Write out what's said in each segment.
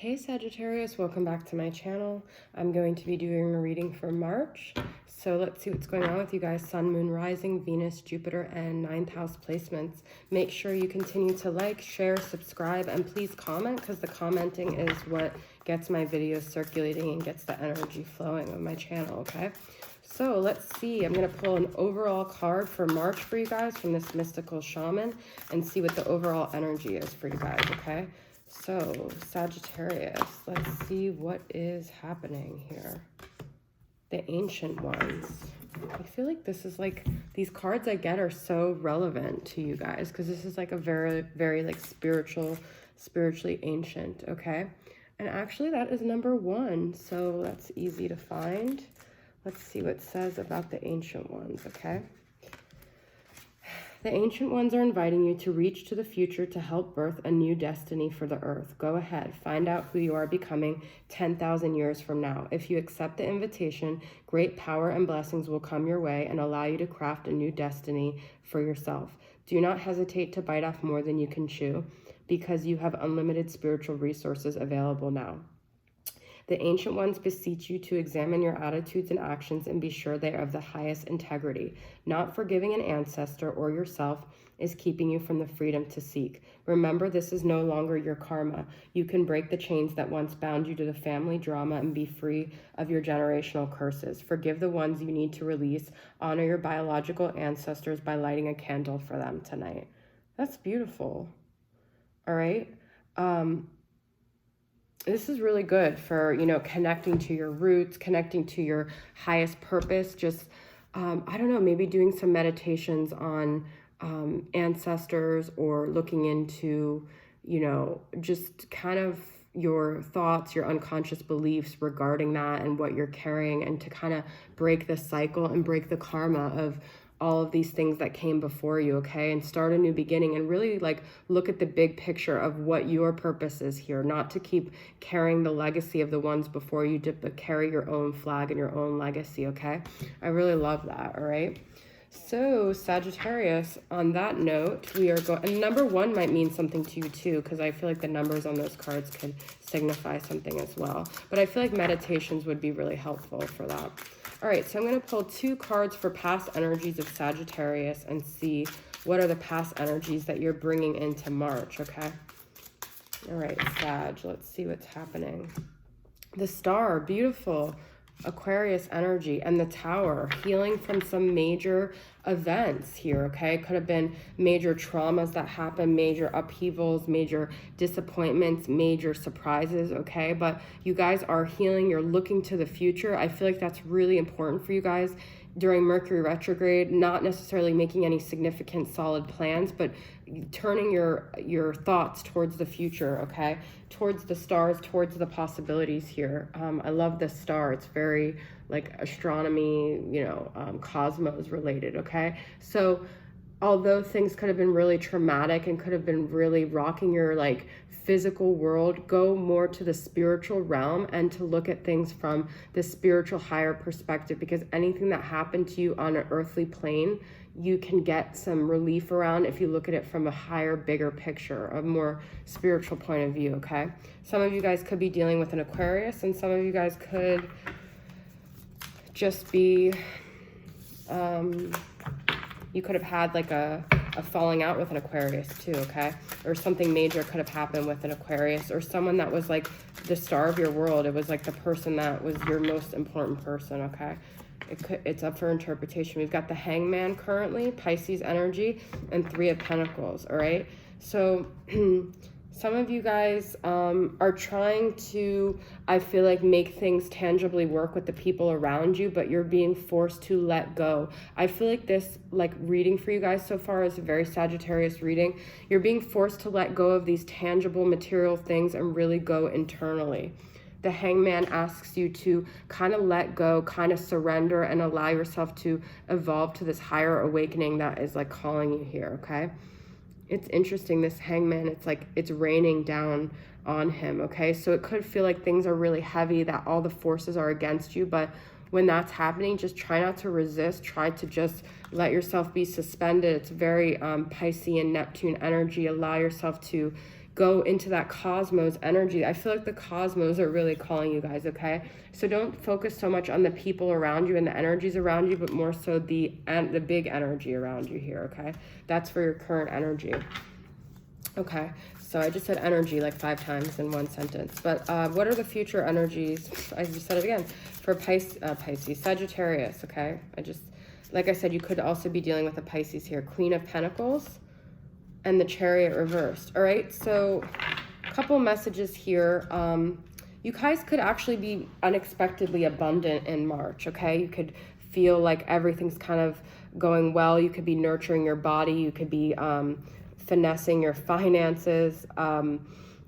Hey Sagittarius, welcome back to my channel. I'm going to be doing a reading for March. So let's see what's going on with you guys. Sun, Moon, Rising, Venus, Jupiter, and 9th house placements. Make sure you continue to like, share, subscribe, and please comment, because the commenting is what gets my videos circulating and gets the energy flowing on my channel, okay? So let's see. I'm going to pull an overall card for March for you guys from this mystical shaman and see what the overall energy is for you guys, okay? So, Sagittarius, let's see what is happening here. The Ancient Ones. I feel like this is like, these cards I get are so relevant to you guys, because this is like a very, very like spiritually ancient, okay? And actually that is number 1, so that's easy to find. Let's see what it says about the Ancient Ones, okay? The Ancient Ones are inviting you to reach to the future to help birth a new destiny for the earth. Go ahead, find out who you are becoming 10,000 years from now. If you accept the invitation, great power and blessings will come your way and allow you to craft a new destiny for yourself. Do not hesitate to bite off more than you can chew, because you have unlimited spiritual resources available now. The Ancient Ones beseech you to examine your attitudes and actions and be sure they are of the highest integrity. Not forgiving an ancestor or yourself is keeping you from the freedom to seek. Remember, this is no longer your karma. You can break the chains that once bound you to the family drama and be free of your generational curses. Forgive the ones you need to release. Honor your biological ancestors by lighting a candle for them tonight. That's beautiful. All right. This is really good for, you know, connecting to your roots, connecting to your highest purpose. Just, I don't know, maybe doing some meditations on ancestors, or looking into, you know, just kind of your thoughts, your unconscious beliefs regarding that and what you're carrying, and to kind of break the cycle and break the karma of all of these things that came before you, okay? And start a new beginning, and really like look at the big picture of what your purpose is here, not to keep carrying the legacy of the ones before you, but carry your own flag and your own legacy, okay? I really love that, all right? So Sagittarius, on that note, we are going, and number 1 might mean something to you too, because I feel like the numbers on those cards could signify something as well. But I feel like meditations would be really helpful for that. All right, so I'm going to pull 2 cards for past energies of Sagittarius and see what are the past energies that you're bringing into March, okay? All right, Sag, let's see what's happening. The Star, beautiful. Aquarius energy, and the Tower, healing from some major events here, okay? Could have been major traumas that happen, major upheavals, major disappointments, major surprises, okay? But you guys are healing, you're looking to the future. I feel like that's really important for you guys during Mercury retrograde, not necessarily making any significant solid plans, but turning your thoughts towards the future, okay? Towards the stars, towards the possibilities here. I love this star. It's very like astronomy, you know, cosmos related, okay? So although things could have been really traumatic and could have been really rocking your like physical world, go more to the spiritual realm and to look at things from the spiritual higher perspective, because anything that happened to you on an earthly plane, you can get some relief around if you look at it from a higher, bigger picture, a more spiritual point of view, okay? Some of you guys could be dealing with an Aquarius, and some of you guys could just be, you could have had like a falling out with an Aquarius too, okay? Or something major could have happened with an Aquarius, or someone that was like the star of your world. It was like the person that was your most important person, okay? It's up for interpretation. We've got the Hangman currently, Pisces energy, and 3 of Pentacles, all right? So some of you guys are trying to, I feel like, make things tangibly work with the people around you, but you're being forced to let go. I feel like this like reading for you guys so far is a very Sagittarius reading. You're being forced to let go of these tangible material things and really go internally. The Hangman asks you to kind of let go, kind of surrender, and allow yourself to evolve to this higher awakening that is like calling you here, okay? It's interesting, this Hangman, it's like it's raining down on him, okay? So it could feel like things are really heavy, that all the forces are against you, but when that's happening, just try not to resist. Try to just let yourself be suspended. It's very Piscean Neptune energy. Allow yourself to go into that cosmos energy. I feel like the cosmos are really calling you guys, okay? So don't focus so much on the people around you and the energies around you, but more so the big energy around you here, okay? That's for your current energy. Okay, so I just said energy like 5 times in one sentence. But what are the future energies? I just said it again. For Pisces, Sagittarius, okay? Like I said, you could also be dealing with a Pisces here. Queen of Pentacles and the Chariot reversed. All right, so a couple messages here. You guys could actually be unexpectedly abundant in March, okay? You could feel like everything's kind of going well. You could be nurturing your body. You could be finessing your finances,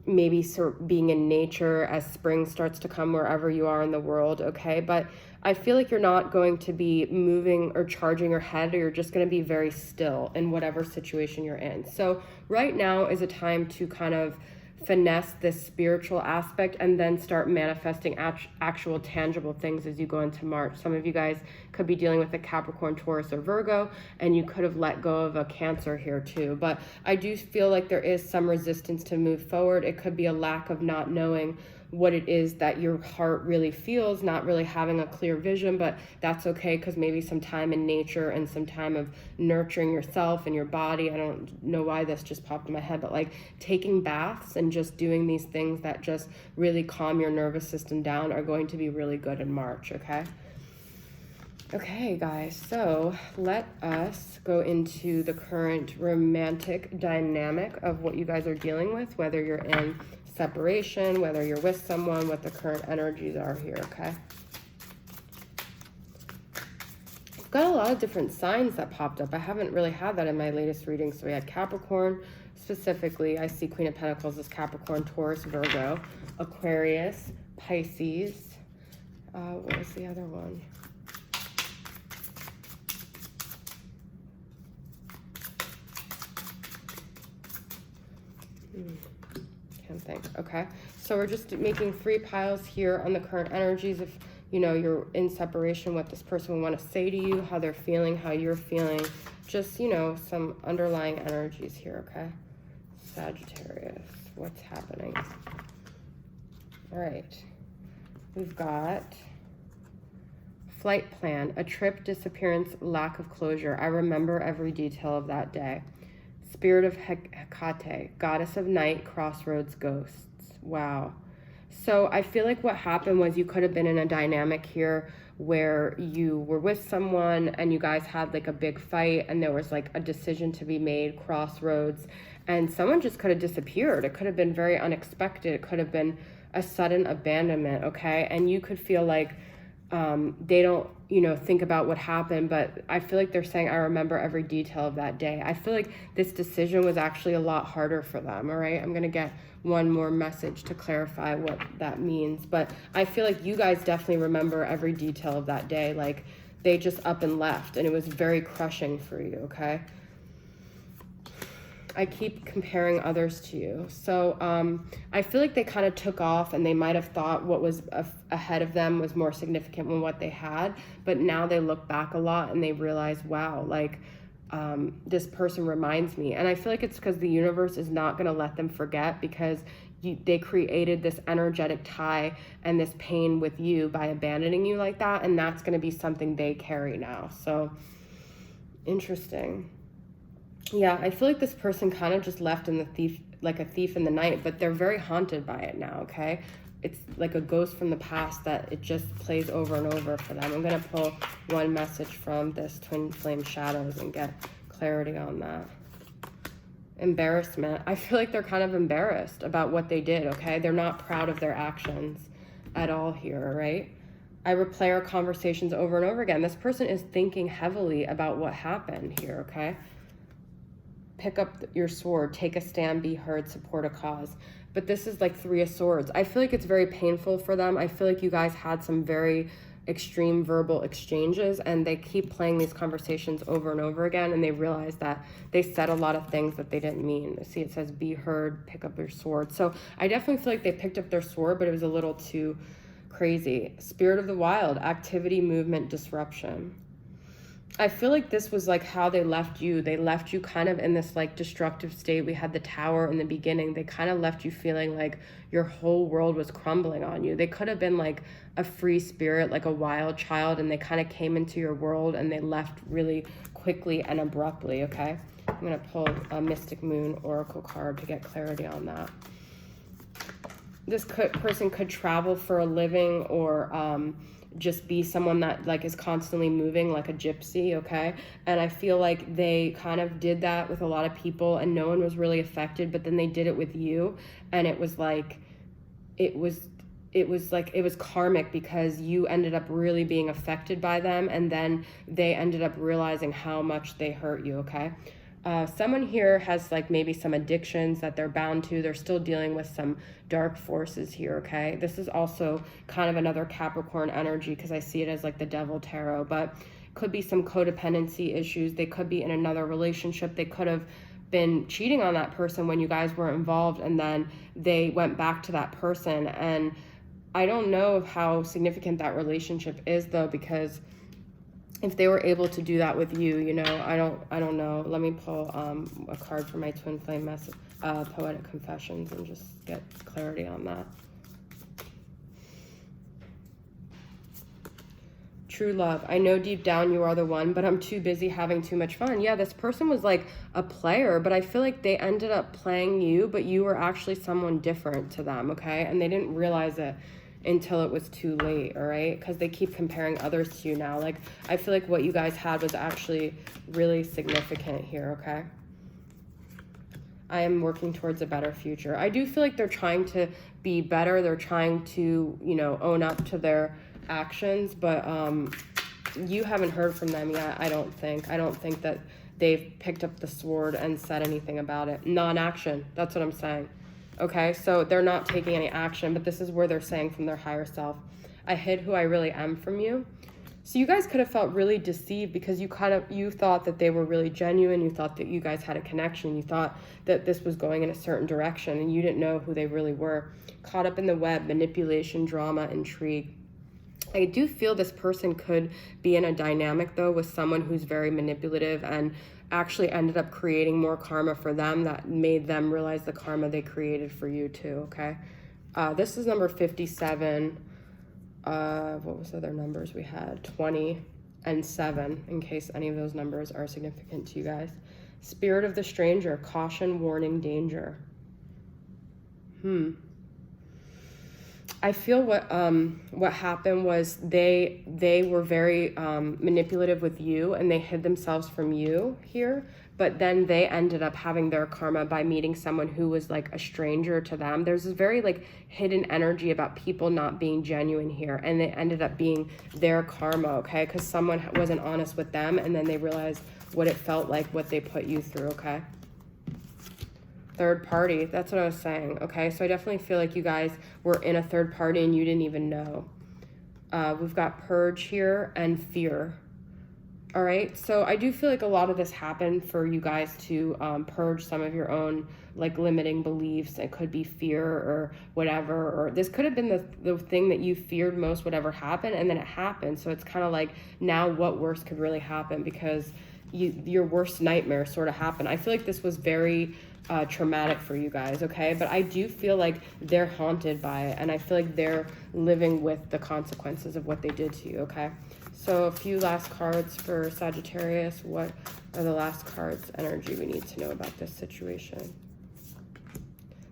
maybe sort of being in nature as spring starts to come wherever you are in the world, okay? But I feel like you're not going to be moving or charging your head, or you're just going to be very still in whatever situation you're in. So right now is a time to kind of finesse this spiritual aspect and then start manifesting actual tangible things as you go into March. Some of you guys could be dealing with a Capricorn, Taurus, or Virgo, and you could have let go of a Cancer here too. But I do feel like there is some resistance to move forward. It could be a lack of not knowing what it is that your heart really feels, not really having a clear vision, but that's okay, because maybe some time in nature and some time of nurturing yourself and your body. I don't know why this just popped in my head, but like taking baths and just doing these things that just really calm your nervous system down are going to be really good in March, okay? Okay, guys, so let us go into the current romantic dynamic of what you guys are dealing with, whether you're in separation, whether you're with someone, what the current energies are here, okay? I've got a lot of different signs that popped up. I haven't really had that in my latest reading. So we had Capricorn, specifically, I see Queen of Pentacles as Capricorn, Taurus, Virgo, Aquarius, Pisces. What was the other one? Can't think. Okay, so we're just making 3 piles here on the current energies. If you know you're in separation, what this person will want to say to you, how they're feeling, how you're feeling, just, you know, some underlying energies here. Okay, Sagittarius, what's happening? All right, we've got flight plan, a trip, disappearance, lack of closure. I remember every detail of that day. Spirit of Hecate, goddess of night, crossroads, ghosts. Wow. So I feel like what happened was you could have been in a dynamic here where you were with someone and you guys had like a big fight and there was like a decision to be made, crossroads, and someone just could have disappeared. It could have been very unexpected. It could have been a sudden abandonment, okay? And you could feel like they don't, you know, think about what happened, but I feel like they're saying, I remember every detail of that day. I feel like this decision was actually a lot harder for them, all right? I'm going to get one more message to clarify what that means, but I feel like you guys definitely remember every detail of that day. Like, they just up and left, and it was very crushing for you, okay? I keep comparing others to you. So I feel like they kind of took off and they might have thought what was ahead of them was more significant than what they had. But now they look back a lot and they realize, wow, like this person reminds me. And I feel like it's because the universe is not going to let them forget, because they created this energetic tie and this pain with you by abandoning you like that. And that's going to be something they carry now. So interesting. Yeah, I feel like this person kind of just left in like a thief in the night, but they're very haunted by it now, okay? It's like a ghost from the past that it just plays over and over for them. I'm going to pull one message from this Twin Flame Shadows and get clarity on that. Embarrassment. I feel like they're kind of embarrassed about what they did, okay? They're not proud of their actions at all here, right? I replay our conversations over and over again. This person is thinking heavily about what happened here, okay? Pick up your sword, take a stand, be heard, support a cause. But this is like 3 of Swords. I feel like it's very painful for them. I feel like you guys had some very extreme verbal exchanges, and they keep playing these conversations over and over again, and they realize that they said a lot of things that they didn't mean. See, it says be heard, pick up your sword. So I definitely feel like they picked up their sword, but it was a little too crazy. Spirit of the wild, activity, movement, disruption. I feel like this was like how they left you. They left you kind of in this like destructive state. We had the tower in the beginning. They kind of left you feeling like your whole world was crumbling on you. They could have been like a free spirit, like a wild child, and they kind of came into your world and they left really quickly and abruptly, okay? I'm going to pull a Mystic Moon Oracle card to get clarity on that. This person could travel for a living, or just be someone that like is constantly moving like a gypsy, okay? And I feel like they kind of did that with a lot of people and no one was really affected, but then they did it with you, and it was like it was karmic, because you ended up really being affected by them, and then they ended up realizing how much they hurt you, okay? Someone here has like maybe some addictions that they're bound to. They're still dealing with some dark forces here, okay? This is also kind of another Capricorn energy, because I see it as like the Devil Tarot, but could be some codependency issues. They could be in another relationship. They could have been cheating on that person when you guys were involved, and then they went back to that person. And I don't know how significant that relationship is though, because if they were able to do that with you, you know, I don't know. Let me pull a card for my twin flame message, poetic confessions, and just get clarity on that. True love. I know deep down you are the one, but I'm too busy having too much fun. Yeah, this person was like a player, but I feel like they ended up playing you, but you were actually someone different to them, okay? And they didn't realize it until it was too late, all right? Because they keep comparing others to you now. Like, I feel like what you guys had was actually really significant here, okay? I am working towards a better future. I do feel like they're trying to be better. They're trying to, you know, own up to their actions, but you haven't heard from them yet, I don't think. I don't think that they've picked up the sword and said anything about it. Non-action, that's what I'm saying. Okay, so they're not taking any action, but this is where they're saying from their higher self, I hid who I really am from you. So you guys could have felt really deceived, because you thought that they were really genuine. You thought that you guys had a connection. You thought that this was going in a certain direction, and you didn't know who they really were. Caught up in the web, manipulation, drama, intrigue. I do feel this person could be in a dynamic though with someone who's very manipulative and actually ended up creating more karma for them that made them realize the karma they created for you too, okay? This is number 57. What was the other numbers we had? 20 and 7, in case any of those numbers are significant to you guys. Spirit of the stranger, caution, warning, danger. I feel what happened was they were very manipulative with you, and they hid themselves from you here, but then they ended up having their karma by meeting someone who was like a stranger to them. There's this very like hidden energy about people not being genuine here, and they ended up being their karma, okay? Because someone wasn't honest with them, and then they realized what it felt like, what they put you through, okay? Third party, that's what I was saying, okay? So I definitely feel like you guys were in a third party and you didn't even know. We've got purge here and fear. All right, so I do feel like a lot of this happened for you guys to purge some of your own like limiting beliefs. It could be fear or whatever, or this could have been the thing that you feared most would ever happen, and then it happened. So it's kind of like, now what worse could really happen, because your worst nightmare sort of happened. I feel like this was very traumatic for you guys, okay? But I do feel like they're haunted by it, and I feel like they're living with the consequences of what they did to you, okay? So a few last cards for Sagittarius. What are the last cards energy we need to know about this situation?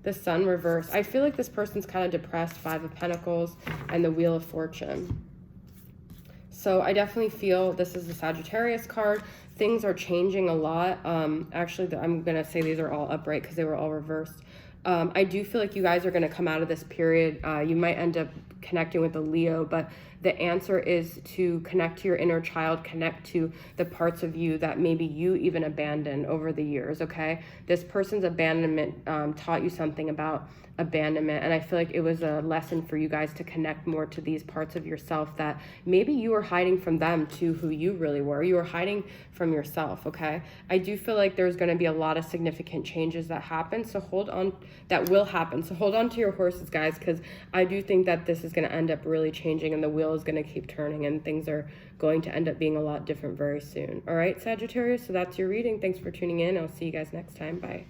The Sun reverse. I feel like this person's kind of depressed, 5 of Pentacles, and the Wheel of Fortune. So I definitely feel this is the Sagittarius card. Things are changing a lot. Actually, I'm going to say these are all upright because they were all reversed. I do feel like you guys are going to come out of this period. You might end up connecting with a Leo, but the answer is to connect to your inner child, connect to the parts of you that maybe you even abandoned over the years, okay? This person's abandonment taught you something about abandonment, and I feel like it was a lesson for you guys to connect more to these parts of yourself that maybe you were hiding from them to who you really were. You were hiding from yourself, okay? I do feel like there's going to be a lot of significant changes that happen, so hold on, that will happen. So hold on to your horses, guys, because I do think that this is going to end up really changing, and the wheel is going to keep turning, and things are going to end up being a lot different very soon. All right, Sagittarius, so that's your reading. Thanks for tuning in. I'll see you guys next time. Bye.